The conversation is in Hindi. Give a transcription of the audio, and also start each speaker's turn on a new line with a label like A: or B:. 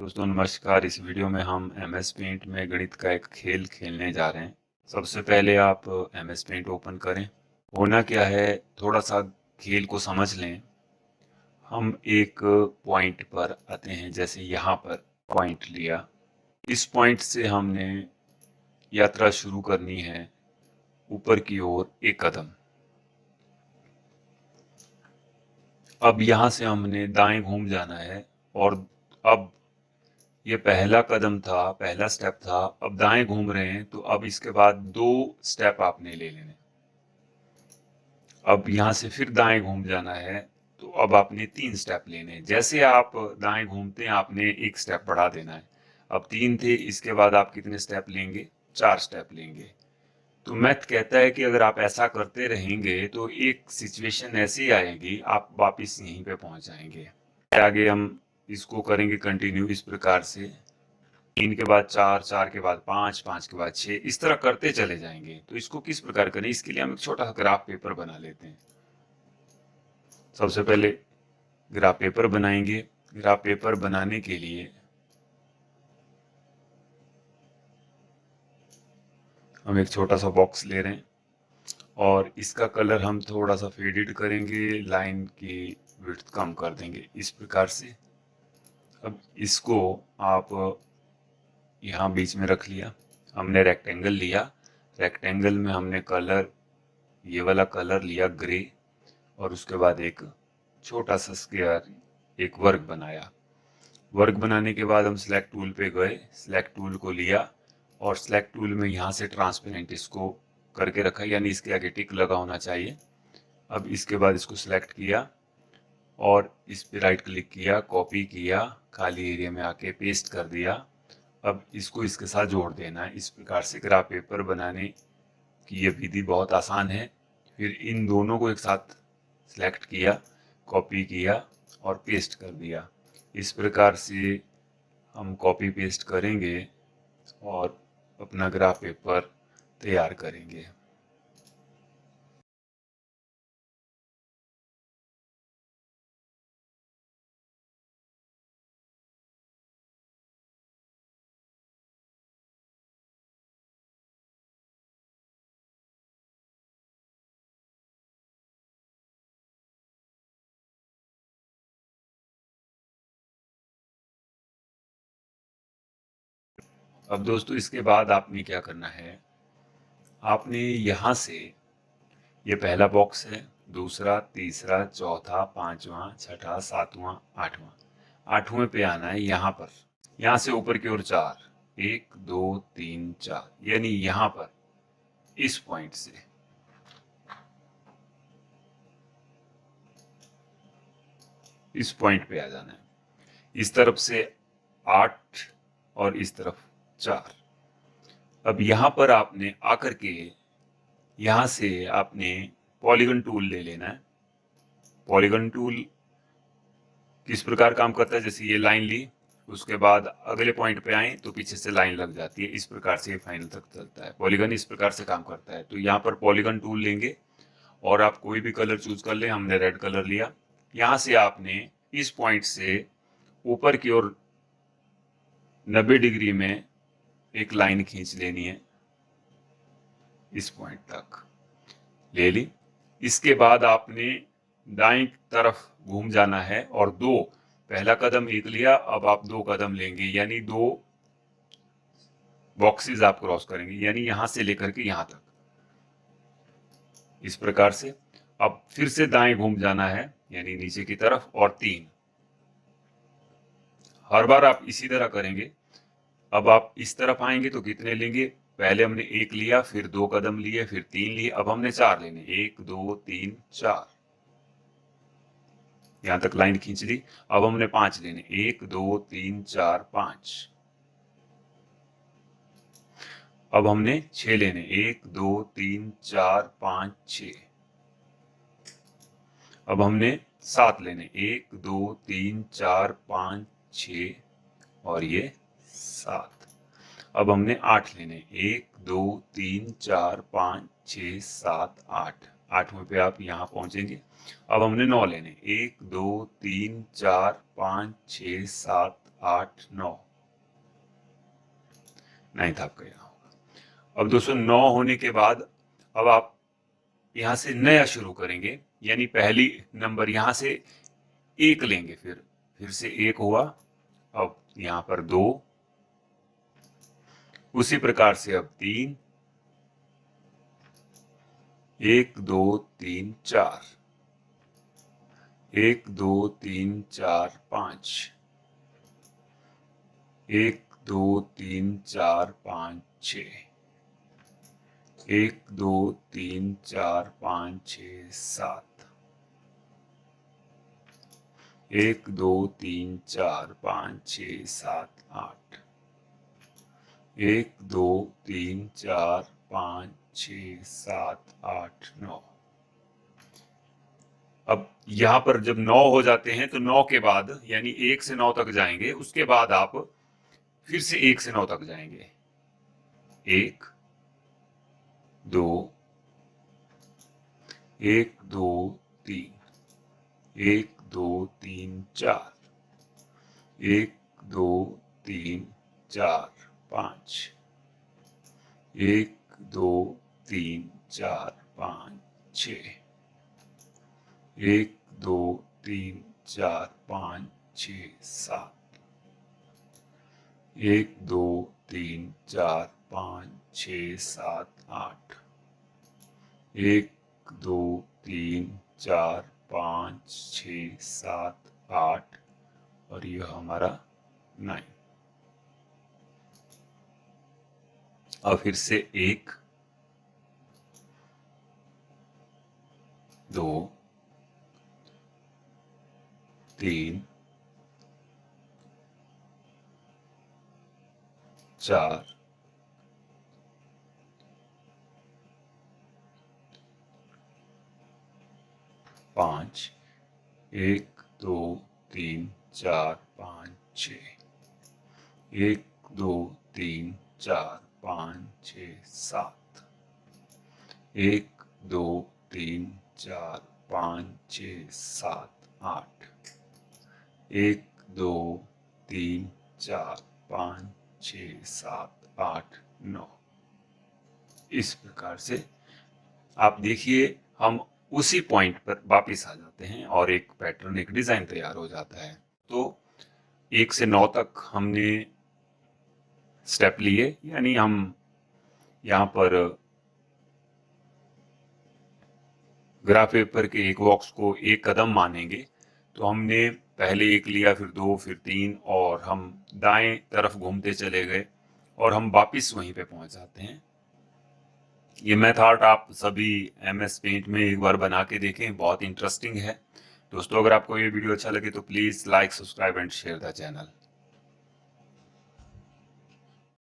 A: दोस्तों नमस्कार। इस वीडियो में हम MS पेंट में गणित का एक खेल खेलने जा रहे हैं। सबसे पहले आप MS पेंट ओपन करें। होना क्या है, थोड़ा सा खेल को समझ लें। हम एक पॉइंट पर आते हैं, जैसे यहाँ पर पॉइंट लिया। इस पॉइंट से हमने यात्रा शुरू करनी है ऊपर की ओर एक कदम। अब यहाँ से हमने दाएं घूम जाना है और अब ये पहला कदम था, पहला स्टेप था। अब दाएं घूम रहे हैं तो अब इसके बाद 2 स्टेप आपने ले लेने। अब यहाँ से फिर दाएं घूम जाना है तो अब आपने 3 स्टेप लेने हैं। जैसे आप दाएं घूमते हैं आपने एक स्टेप बढ़ा देना है। अब 3 थे, इसके बाद आप कितने स्टेप लेंगे? 4 स्टेप लेंगे। तो मैथ कहता है कि अगर आप ऐसा करते रहेंगे तो एक सिचुएशन ऐसी आएगी, आप वापिस यहीं पे पहुंच जाएंगे। आगे हम इसको करेंगे कंटिन्यू इस प्रकार से। 3 के बाद 4, 4 के बाद 5, 5 के बाद 6, इस तरह करते चले जाएंगे। तो इसको किस प्रकार करें, इसके लिए हम एक छोटा सा ग्राफ पेपर बना लेते हैं। सबसे पहले ग्राफ पेपर बनाएंगे। ग्राफ पेपर बनाने के लिए हम एक छोटा सा बॉक्स ले रहे हैं और इसका कलर हम थोड़ा सा फेडेड करेंगे, लाइन की विड्थ कम कर देंगे इस प्रकार से। अब इसको आप यहाँ बीच में रख लिया। हमने रेक्टेंगल लिया, रेक्टेंगल में हमने कलर, ये वाला कलर लिया ग्रे, और उसके बाद एक छोटा सा स्क्वायर, एक वर्ग बनाया। वर्ग बनाने के बाद हम सिलेक्ट टूल पे गए, सिलेक्ट टूल को लिया और सिलेक्ट टूल में यहाँ से ट्रांसपेरेंट इसको करके रखा, यानी इसके आगे टिक लगा होना चाहिए। अब इसके बाद इसको सिलेक्ट किया और इस पे राइट क्लिक किया, कॉपी किया, खाली एरिया में आके पेस्ट कर दिया। अब इसको इसके साथ जोड़ देना है। इस प्रकार से ग्राफ पेपर बनाने की ये विधि बहुत आसान है। फिर इन दोनों को एक साथ सिलेक्ट किया, कॉपी किया और पेस्ट कर दिया। इस प्रकार से हम कॉपी पेस्ट करेंगे और अपना ग्राफ पेपर तैयार करेंगे। अब दोस्तों इसके बाद आपने क्या करना है, आपने यहाँ से, ये पहला बॉक्स है, दूसरा, तीसरा, चौथा, पांचवा, छठा, सातवां, आठवां, आठवें पे आना है। यहाँ पर, यहाँ से ऊपर की ओर 4, 1 2 3 4, यानी यहाँ पर इस पॉइंट से इस पॉइंट पे आ जाना है। इस तरफ से 8 और इस तरफ 4। अब यहाँ पर आपने आकर के यहाँ से आपने पॉलीगन टूल ले लेना है। पॉलीगन टूल किस प्रकार काम करता है, जैसे ये लाइन ली, उसके बाद अगले पॉइंट पे आए तो पीछे से लाइन लग जाती है। इस प्रकार से ये फाइनल तक चलता है। पॉलीगन इस प्रकार से काम करता है। तो यहाँ पर पॉलीगन टूल लेंगे और आप कोई भी कलर चूज कर ले। हमने रेड कलर लिया। यहाँ से आपने इस पॉइंट से ऊपर की ओर 90 डिग्री में एक लाइन खींच लेनी है, इस पॉइंट तक ले ली। इसके बाद आपने दाएं तरफ घूम जाना है और पहला कदम एक लिया, अब आप 2 कदम लेंगे, यानी 2 बॉक्सेस आप क्रॉस करेंगे, यानी यहां से लेकर के यहां तक, इस प्रकार से। अब फिर से दाएं घूम जाना है, यानी नीचे की तरफ, और 3। हर बार आप इसी तरह करेंगे। अब आप इस तरफ आएंगे तो कितने लेंगे? पहले हमने 1 लिया, फिर 2 कदम लिए, फिर 3 लिए, अब हमने 4 लेने, 1 2 3 4, यहां तक लाइन खींच ली। अब हमने 5 लेने, 1 2 3 4 5। अब हमने 6 लेने, 1 2 3 4 5 6। अब हमने 7 लेने, 1 2 3 4 5 6 और ये 7। अब हमने 8 लेने, 1 2 3 4 5 6 7 8। 8वें पे आप यहाँ पहुंचेंगे। अब हमने 9 लेने, 1 2 3 4 5 6 7 8, 9, 9th आपका यहाँ होगा। अब दोस्तों 9 होने के बाद अब आप यहाँ से नया शुरू करेंगे, यानी पहली नंबर यहाँ से 1 लेंगे, फिर से 1 हुआ, अब यहाँ पर 2, उसी प्रकार से अब 3, 1 2 3 4, 1 2 3 4 5, 1 2 3 4 5 6, 1 2 3 4 5 6 7, 1 2 3 4 5 6 7 8, 1 2 3 4 5 6 7 8 9। अब यहाँ पर जब 9 हो जाते हैं तो 9 के बाद यानी 1 से 9 तक जाएंगे, उसके बाद आप फिर से 1 से 9 तक जाएंगे। 1 2 1 2 3, 1 2 3 4, 1 2 3 4 5, 1 2 3 4 5 6, 1 2 3 4 5 6 7, 1 2 3 4 5 6 7 8, 1 2 3 4 5 6 7 8, और यह हमारा 9। अब फिर से 1 2 3 4 5, 1 2 3 4 5 6, 1 2 3 4 5 6 7, 1 2 3 4 5 6 7 8, 1 2 3 4 5 6 7 8 9। इस प्रकार से आप देखिए हम उसी पॉइंट पर वापस आ जाते हैं और एक पैटर्न, एक डिजाइन तैयार हो जाता है। तो 1 से 9 तक हमने स्टेप लिए, यानी हम यहाँ पर ग्राफ पेपर के एक बॉक्स को एक कदम मानेंगे। तो हमने पहले 1 लिया, फिर 2, फिर 3, और हम दाएं तरफ घूमते चले गए और हम वापिस वहीं पे पहुंच जाते हैं। ये मेथड आप सभी MS पेंट में एक बार बना के देखें, बहुत इंटरेस्टिंग है। दोस्तों अगर आपको ये वीडियो अच्छा लगे तो please like, subscribe and share the channel.